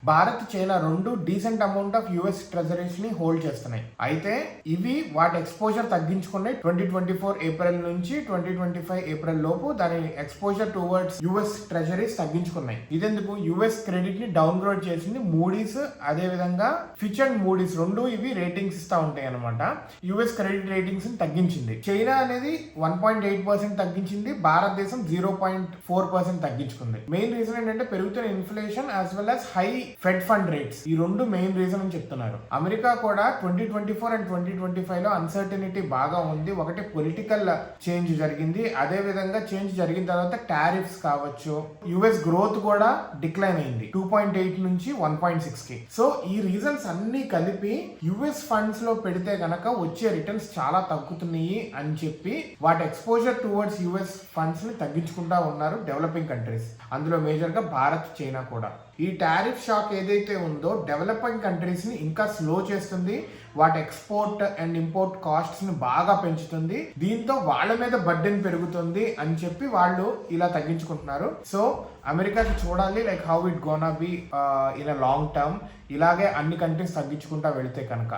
Bharat China రెండు decent amount of US treasuries ని hold చేస్తున్నాయి. అయితే ఇవి వాటి ఎక్స్పోజర్ తగ్గించుకున్నాయి 2024 ఏప్రిల్ నుంచి 2025 ఏప్రిల్ లోపు దాని ఎక్స్పోజర్ టువర్డ్స్ యుఎస్ ట్రెజరీస్ తగ్గించుకున్నాయి. ఇదెందుకు? యుఎస్ క్రెడిట్ ని డౌన్ గ్రేడ్ చేసింది మూడీస్, అదే విధంగా ఫిచ్ అండ్ మూడీస్ రెండు ఇవి రేటింగ్స్ ఇస్తా ఉంటాయి అనమాట. యుఎస్ క్రెడిట్ రేటింగ్స్ ని తగ్గించింది. చైనా అనేది 1.8% తగ్గించింది, భారతదేశం 0.4% తగ్గించుకుంది. మెయిన్ రీజన్ ఏంటంటే పెరుగుతున్న inflation as well as high fed fund rates. ఈ రెండు మెయిన్ రీజన్ అని చెప్తున్నారు. అమెరికా కూడా 2024 అండ్ 2025 లో అన్సర్టనిటీ బాగా ఉంది. ఒకటి పొలిటికల్ చేంజ్ జరిగింది, అదే విధంగా చేంజ్ జరిగిన తర్వాత టారిఫ్స్ కావచ్చు, యుఎస్ గ్రోత్ కూడా డిక్లైన్ అయింది 2.8 నుంచి 1.6 కి. సో ఈ రీజన్స్ అన్ని కలిపి యుఎస్ ఫండ్స్ లో పెడితే గనక వచ్చే రిటర్న్స్ చాలా తగ్గుతున్నాయి అని చెప్పి వాటి ఎక్స్పోజర్ టువర్డ్స్ యుఎస్ ఫండ్స్ ని తగ్గించుకుంటా ఉన్నారు డెవలపింగ్ కంట్రీస్, అందులో మేజర్ గా భారత్, చైనా కూడా. ఈ టారిఫ్ షాక్ ఏదైతే ఉందో డెవలపింగ్ కంట్రీస్ ని ఇంకా స్లో చేస్తుంది, వాటి ఎక్స్పోర్ట్ అండ్ ఇంపోర్ట్ కాస్ట్స్ ని బాగా పెంచుతుంది. దీంతో వాళ్ళ మీద బర్డెన్ పెరుగుతుంది అని చెప్పి వాళ్ళు ఇలా తగ్గించుకుంటున్నారు. సో అమెరికాకి చూడాలి like how it gonna be in a long term. ఇలాగే అన్ని కంట్రీస్ తగ్గించుకుంటా వెళితే కనుక